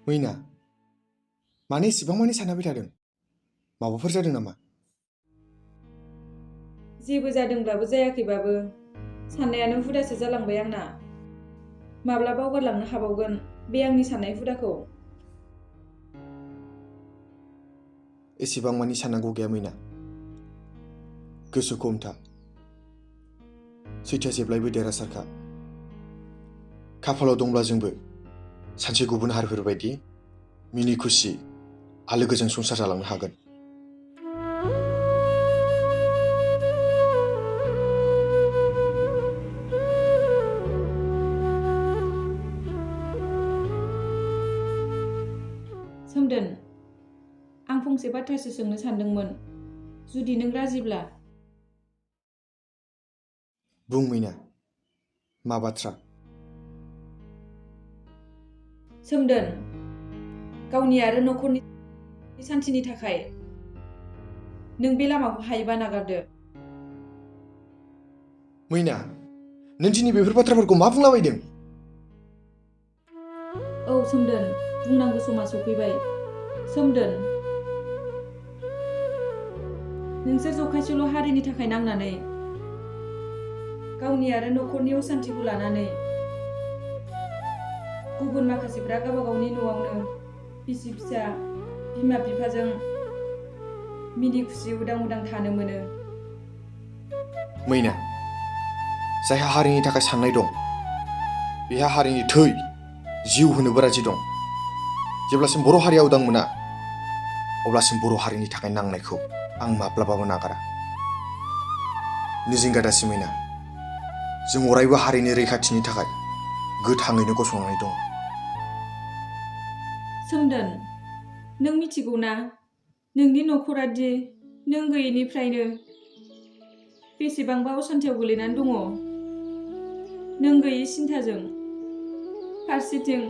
मैना मानो एसेबां मानि सानहाबबाय थादों? माबाफोर जादों नामा? जेबो जादोंब्लाबो जायाखैबाबो साननायानो हुदासो जालांबाय आंना। माब्ला बावगारलांनो हाबावगोन बे आंनि साननाय हुदाखौ। एसेबां मानि साननांगौ गैया मैना। गोसोखौ हमथा। सैथोआ जेब्लायबो देरहासारखा। खाफालाव दंब्ला जोंबो सानसे गुबुन हारिफोर बायदि मिनि खुसि आलो गोजोन संसार जालांनो हागोन। सोमदोन, आं फंसे बाथ्रासो सोंनो सानदोंमोन, जुदि नों राजिब्ला। बुं मैना, मा बाथ्रा? सोमदोन, गावनि आरो न'खरनि सान्थिनि थाखाय नों बे लामाखौ हायोबा नागारदो। मैना, नों दिनै बेफोर बाथ्राफोरखौ मा बुंलाबायदों? औ सोमदोन, बुंनांगौ समा सफैबाय। सोमदोन, नोंसोर जखायसेल' हारिनि थाखाय नांनानै गावनि आरो न'खरनि असान्थिखौ लानानै गुबुन माखासेफ्रा गावबा गावनि न'आवनो बिसि फिसा बिमा बिफाजों मिनि खुसि उदां उदां थानो मोनो। मैना, जायहा हारिनि थाखाय साननाय दं बेहा हारिनि थै जिउ होनोबो राजि दं। जेब्लासिम बर' हारिया उदां मोना अब्लासिम बर' हारिनि थाखाय नांनायखौ आं माब्लाबाबो नागारा। निजिंगा दासि मैना, जों अरायबो हारिनि रैखाथिनि थाखाय गोथाङैनो गसंनानै दं। सोमदोन, नों मिथिगौ ना नोंनि न'खरादि नों गैयैनिफ्रायनो बेसेबांबा असान्थियाव गोलैनानै दङ। नों गैयै सिन्थाजों, फारसेथिं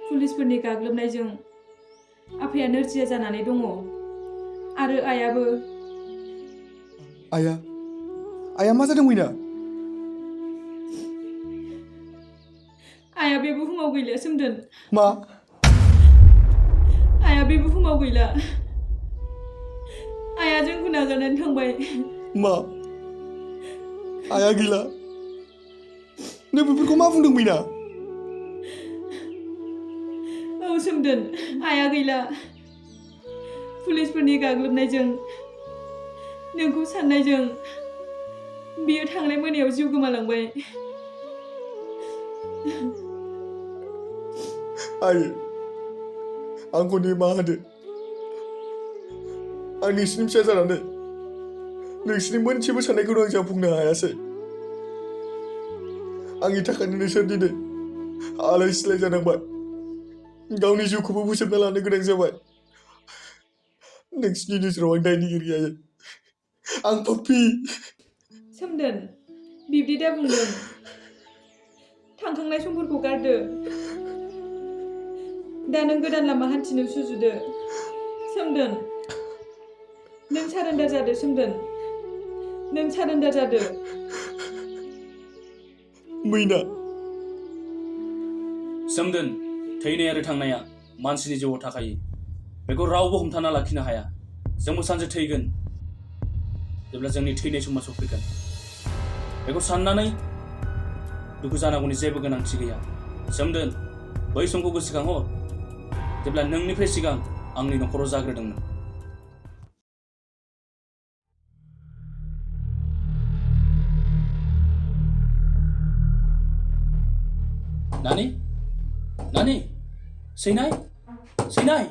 पुलिसफोरनि गाग्लोबनायजों आफाया नोरजिया जानानै दङ आरो आइयाबो। आइया मा जादों मैना? आइया बे बुहुमाव गैला सोमदोन। मा? आइया बे बुहुमाव गैला। आइया जोंखौ नागारनानै थांबाय। मा? आइया गैला? नों बेफोरखौ मा बुंदों मैना? औ सोमदोन, आइया गैला। पुलिसफोरनि गाग्लोबनायजों, नोंखौ साननायजों बियो थांनाय मोनायाव जिउ गोमालांबाय। आइ, आंखौ निमाहा होदो। आं नोंसिनि फिसा जानानै नोंसिनि मोनसेबो साननायखौनो आं जाफुंनो हायासै। आंनि थाखायनो नोंसोर दिनै आलाय सिलाय जानांबाय, गावनि जिउखौबो फोजोबना लानो गोनां जाबाय। नोंसिनि नोजोराव आं दायनिगिरि आइ, आं पापी। सोमदोन, बिब्दि दा बुंदों। थांखांनाय समफोरखौ गारदो। दा नों गोदान लामा हान्थिनो सुजुदो। सोमदोन, नों सारेन्डार जादो। सोमदोन, नों सारेन्डार जादो। मैना। सोमदोन, थैनाय आरो थांनाया मानसिनि जिउआव थाखायो। बेखौ रावबो हमथाना लाखिनो हाया। जोंबो सानसे थैगोन, जेब्ला जोंनि थैनाय समा सफैगोन। बेखौ साननानै दुखु जानांगौनि जेबो गोनांथि गैया। सोमदोन, बै समखौ गोसोखांहर जेब्ला नोंनिफ्राय सिगां आंनि न'खराव जाग्रोदोंमोन। नानी, नानी, सैनाय, सैनाय।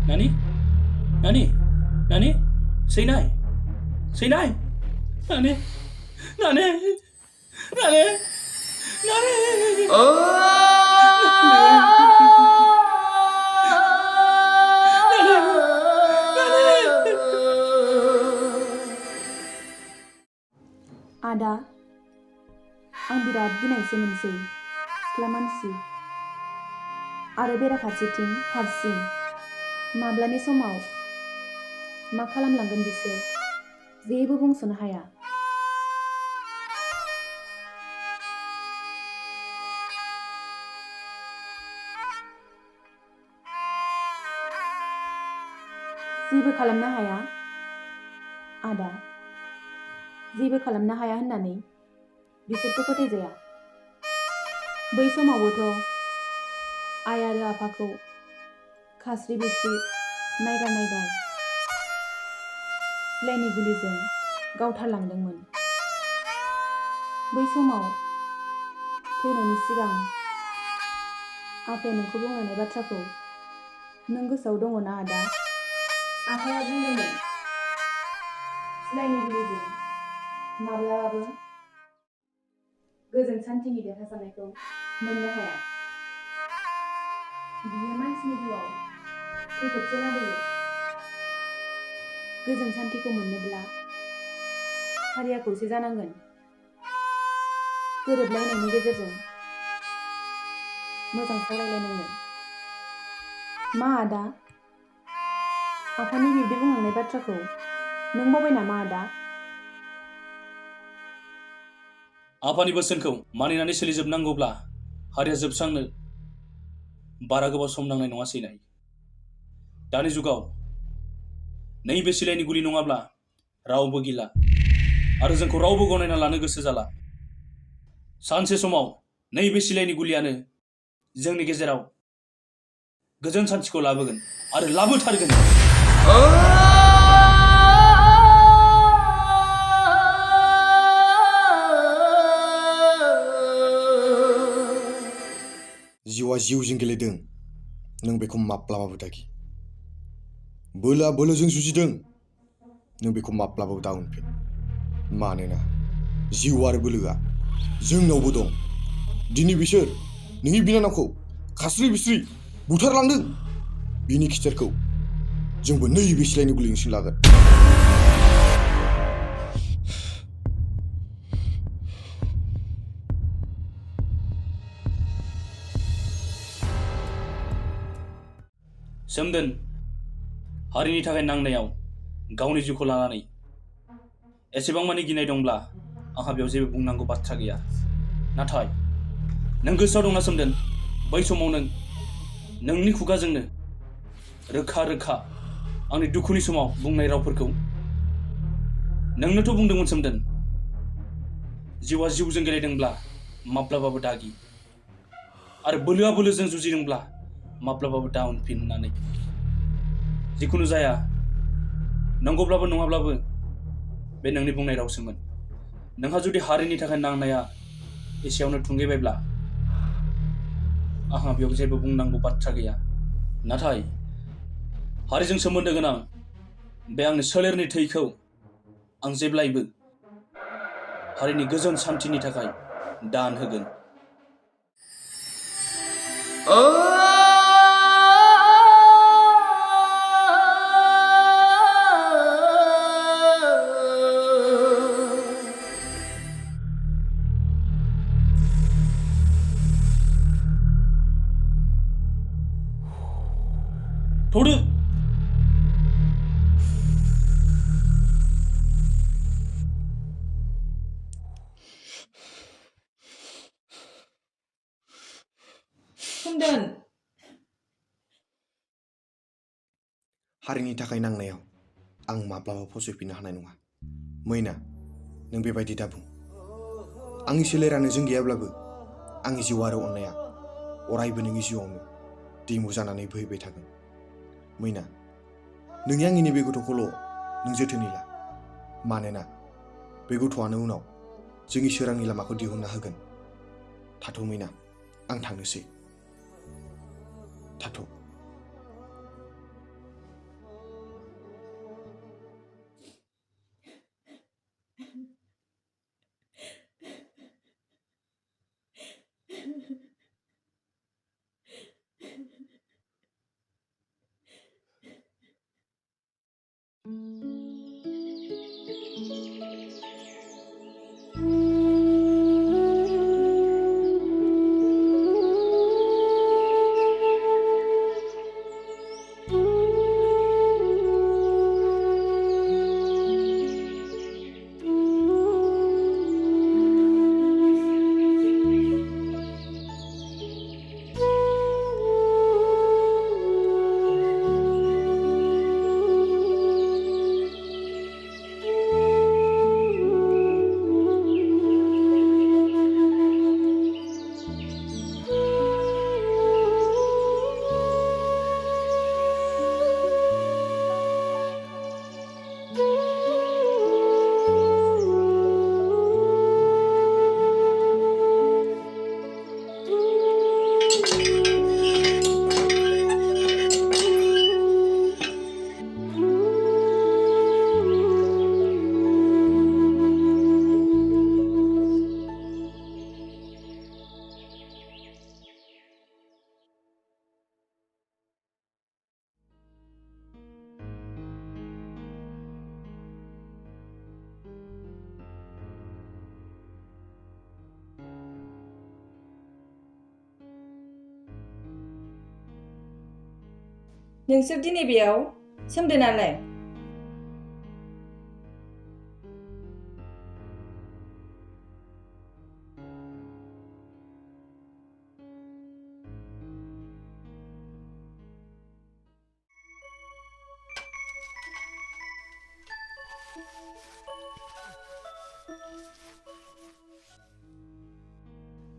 नानी, नानी, नानी, सैनाय, सैनाय, नानी, नानी, नानी, नानी। आदा, आं बिराद गिनायसो मोनसै। सिख्ला मानसि आरो बेराफारसेथिं हारसिं। माब्लानि समाव मा खालामलांगोन बिसोर जेबो बुंस'नो हाया। जेबो खालामनो हाया आदा, जेबो खालामनो हाया होननानै बिसोरखौ फोथायजाया। बै समावबोथ' आइ आरो आफाखौ खास्रि बिस्रि नायगार सिलायनि गुलिजों गावथारलांदोंमोन। बै समाव थैनायनि सिगां आफाया नोंखौ बुंलांनाय बाथ्राखौ नों गोसोआव दङ ना आदा? आफाया बुंदोंमोन सिलायनि गुलिजों माब्लाबाबो गोजोन सान्थिनि देरहासारनायखौ मोननो हाया। बियो मानसिनि जिउआव खैफोदसो लाबोयो। गोजोन सान्थिखौ मोननोब्ला हारिया खौसे जानांगोन। गोरोबलायनायनि गेजेरजों मोजां सावरायलायनांगोन। मा आदा? आफानि बिब्दि बुंलांनाय बाथ्राखौ नों बावबाय नामा आदा? आफानि बोसोनखौ मानिनानै सोलिजोबनांगौब्ला हारिया जोबस्रांनो बारा गोबाव सम नांनाय नङा सैनाय। दानि जुगाव नैबे सिलायनि गुलि नङाब्ला रावबो गैला आरो जोंखौ रावबो गनायना लानो गोसो जाला। सानसे समाव नैबे सिलायनि गुलियानो जोंनि गेजेराव गोजोन सान्थिखौ लाबोगोन आरो लाबोथारगोन। जिउआ जिउजों गेलेदों, नों बेखौ माब्लाबाबो दागि। बोलोआ बोलोजों जुजिदों, नों बेखौ माब्लाबाबो दा उनफिन। मानोना जिउ आरो बोलोआ जोंनावबो दं। दिनै बिसोर नोंनि बिनानावखौ खास्रि बिस्रि बुथारलांदों। बिनि खिथेरखौ जोंबो नैबे सिलायनि गुलिजोंसो लागोन। सोमदोन हारिनि थाखाय नांनायाव गावनि जिउखौ लानानै एसेबां मानि गिनाय दंब्ला आंहा बेयाव जेबो बुंनांगौ बाथ्रा गैया। नाथाय नों गोसोआव दंना सोमदोन, बै समाव नोंनि खुगाजोंनो रोखा रोखा आंनि दुखुनि समाव बुंनाय रावफोरखौ नोंनोथ' बुंदोंमोन सोमदोन, जिउआ जिउजों गेलेदोंब्ला माब्लाबाबो दागि आरो बोलोआ बोलोजों जुजिदोंब्ला माब्लाबाबो दा उनफिन होननानै। जिखुनु जाया, नंगौब्लाबो नङाब्लाबो बे नोंनि बुंनाय रावसोमोन। नोंहा जुदि हारिनि थाखाय नांनाया एसेयावनो थुंगेबायब्ला आंहा बेयाव जेबो बुंनांगौ बाथ्रा गैया। नाथाय हारिजों सोमोन्दो गोनां बे आंनि सोलेरनि थैखौ आं जेब्लायबो हारिनि गोजोन सान्थिनि थाखाय दान होगोन। थौदो। सोमदोन, हारिनि थाखाय नांनायाव आं माब्लाबा फसयफिननो हानाय नङा। मैना, नों बेबायदि दाबुं। आंनि सोलेरा नोंजों गैयाब्लाबो आंनि जिउ आरो अननाया अरायबो नोंनि जिउआवनो दैमु जानानै बोहैबाय थागोन। मैना, नोंनि आंनि बे गथ'खौल' नों जोथोनै ला। मानोना बे गथ'आनो उनाव जोंनि सोरांनि लामाखौ दिहुनना होगोन। थाथ' मैना, आं थांनोसै। थाथ'। नोंसोर दिनै बेयाव सोमदोनालाय?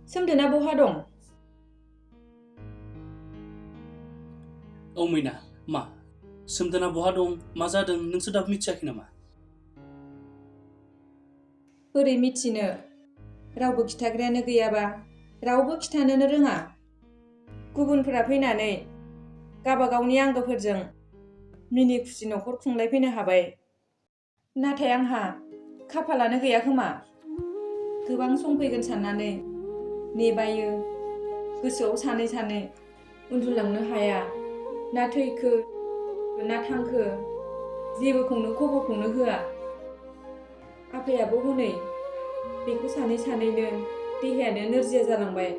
सोमदोना बहा दं? औ मैना, मा? सोमदोना बहा दं, मा जादों नोंसोर दाबो मिथियाखै नामा? बोरै मिथिनो? रावबो खिथाग्रायानो गैयाबा रावबो खिथानोनो रोङा। गुबुनफोरा फैनानै गावबागावनि आंगोफोरजों मिनि खुसि न'खर खुंलायफैनो हाबाय। नाथाय आंहा खाफालानो गैया खोमा। गोबां सम फैगोन साननानै नेबायो, गोसोआव सानै सानै उन्दुलांनो हाया। ना थैखो ना थांखो जेबोखौनो खबरखौनो होआ। आफायाबो हनै बेखौ सानै सानैनो देहायानो नोरजिया जालांबाय।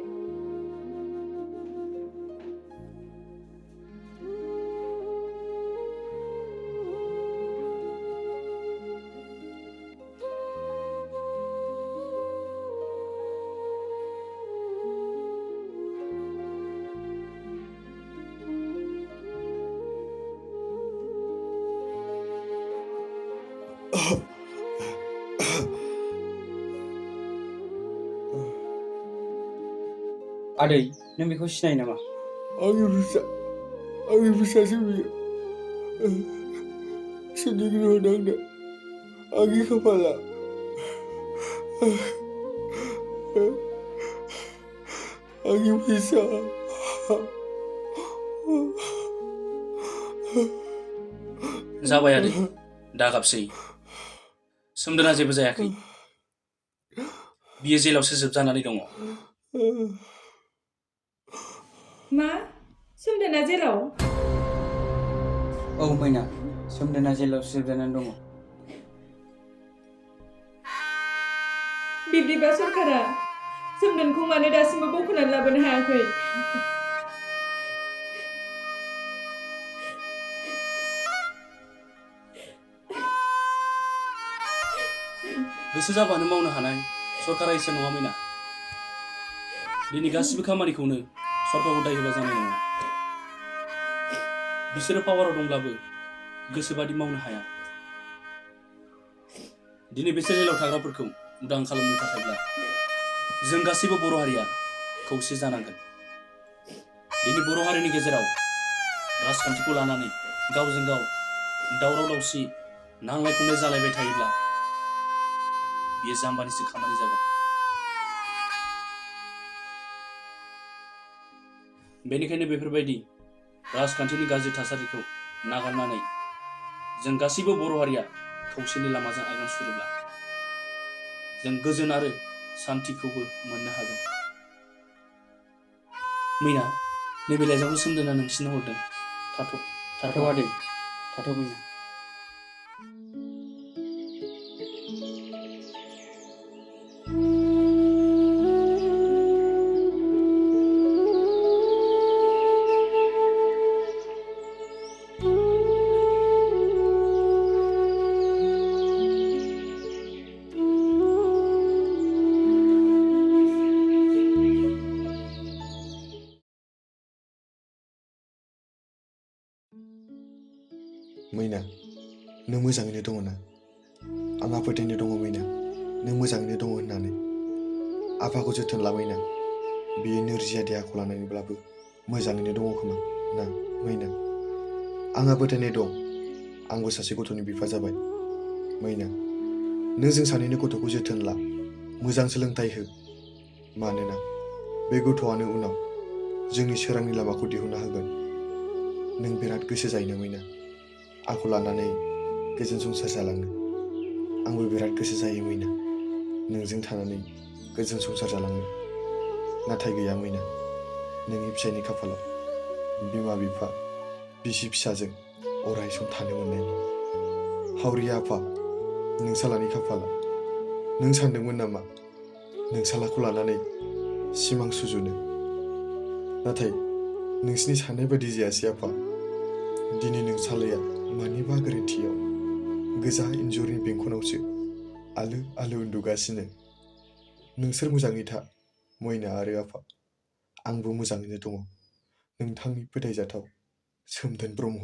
आदै, नों बेखौ सिनायो नामा? आंनि फिसासो बियो। सोरनि ग्रहनांनो आंनि खाफाला। आंनि फिसा। जाबाय आदै, दागाबसै। सोमदोना जेबो जायाखै। बियो जेलावसो जोबजानानै दङ। मा? सोमदोना जेलाव? औ मैना, सोमदोना जेलाव जोबजानानै दङ। बिब्दिबा सरकारा सोमदोनखौ मानो दासिमबो बख'नानै लाबोनो हायाखै? गोसो जाबानो मावनो हानाय सरकारा इसोर नङा मैना। दिनै गासिबो खामानिखौनो सरकारखौ दाय होबा जानाय नङा। बिसोरो पावाराव दंब्लाबो गोसोबादि मावनो हाया। दिनै बिसोर जेलाव थाग्राफोरखौ उदां खालामनो थाखायब्ला जों गासैबो बर' हारिया खौसे जानांगोन। दिनै बर' हारिनि गेजेराव राजखान्थिखौ लानानै गावजों गाव दावराव दावसि नांलाय खमलाय जालायबाय थायोब्ला बेयो जाम्बानिसो खामानि जागोन। बेनिखायनो बेफोरबायदि राजखान्थिनि गाज्रि थासारिखौ नागारनानै जों गासैबो बर' हारिया खौसेनि लामाजों आगान सुरोब्ला जों गोजोन आरो सान्थिखौबो मोननो हागोन। मैना, नैबे लाइजामखौ सोमदोना नोंसिनो हरदों। थाथ' आदै, थाथ' मैना। मैना, नों मोजाङैनो दङ ना? आंहा फोथायनाय दङ मैना, नों मोजाङैनो दङ होननानै। आफाखौ जोथोन ला मैना। बियो नोरजिया देहाखौ लानानैब्लाबो मोजाङैनो दङ खोमा ना मैना? आंहा फोथायनाय दं, आंबो सासे गथ'नि बिफा जाबाय। मैना, नों जों सानैनि गथ'खौ जोथोन ला, मोजां सोलोंथाइ हो। मानोना बे गथ'आनो उनाव जोंनि सोरांनि लामाखौ दिहुनना होगोन। नों बिराद गोसो जायोना मैना आंखौ लानानै गोजोन संसार जालांनो? आंबो बिराद गोसो जायो मैना नोंजों थानानै गोजोन संसार जालांनो। नाथाय गैया मैना, नोंनि फिसायनि खाफालाव बिमा बिफा बिसि फिसाजों अराय सम थानो मोननायनि। हावरिया आफा, नोंसालानि खाफाला। नों सानदोंमोन नामा नोंसालाखौ लानानै सिमां सुजुनो? नाथाय नोंसिनि साननाय बायदि जायासै आफा। दिनै नों सालाया मानिबा गोरोन्थियाव गोजा इन्जुरनि बेंखनावसो आलो आलो उन्दुगासिनो। नोंसोर मोजाङै था मयना आरो आफा। आंबो मोजाङैनो दङ। नोंथांनि फोथायजाथाव सोमदोन ब्रह्म।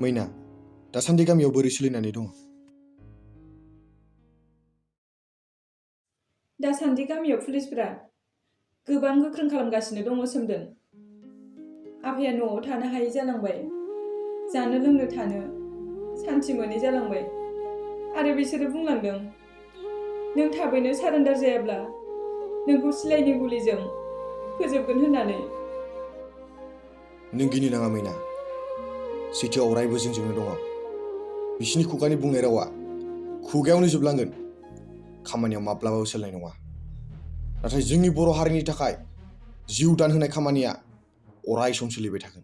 मैना, दासान्दि गामियाव बोरै सोलिनानै दङ? दासान्दि गामियाव पुलिसफोरा गोबां गोख्रों खालामगासिनो दङ सोमदोन। आफाया न'आव थानो हायै जालांबाय, जानो लोंनो थानो सान्थि मोनै जालांबाय आरो बिसोरो बुंलांदों नों थाबैनो सारेन्डार जायाब्ला नोंखौ सिलाइनि गुलिजों फोजोबगोन होननानै। नों गिनो नाङा मैना, सैथोआ अरायबो जोंजोंनो दङ। बिसिनि खुगानि बुंनाय रावा खुगायावनो जोबलांगोन, खामानियाव माब्लाबाबो सोलायनाय नङा। नाथाय जोंनि बर' हारिनि थाखाय जिउ दान होनाय खामानिया अराय सम सोलिबाय थागोन।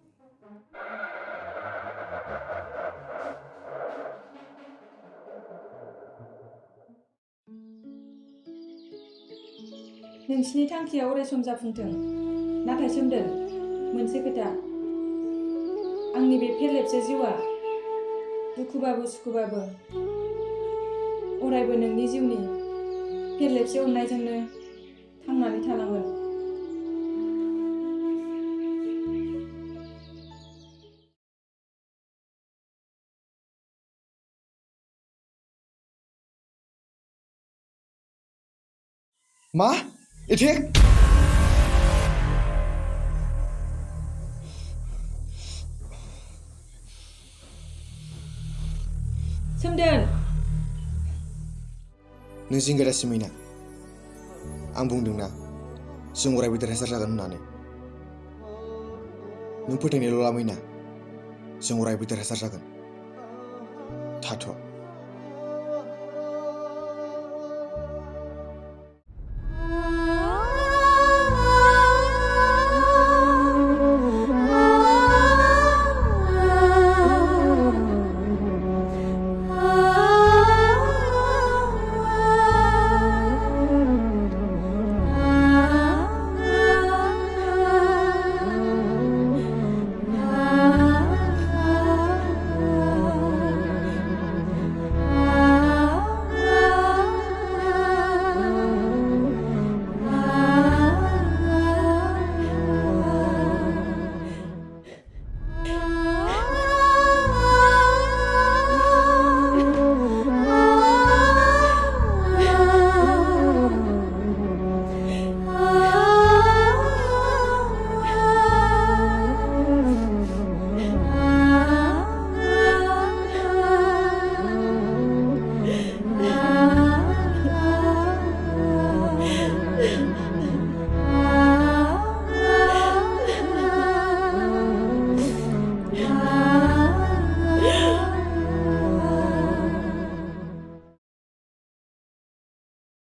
नोंसिनि थांखिया अरायसम जाफुंथों। नाथाय सोमदोन, मोनसे खोथा, आंनि बे फेरलेबसे जिउआ दुखुबाबो सुखुबाबो अरायबो नोंनि जिउनि फेरलेबसे अननायजोंनो थांनानै थानांगोन। मा? एटेक? सोमदोन! नों जिंगादासि मैना। आं बुंदोंना जों अरायबो देरहासार जागोन होननानै। नों फोथायनायल' ला मैना, जों अरायबो देरहासार जागोन। थाथ'।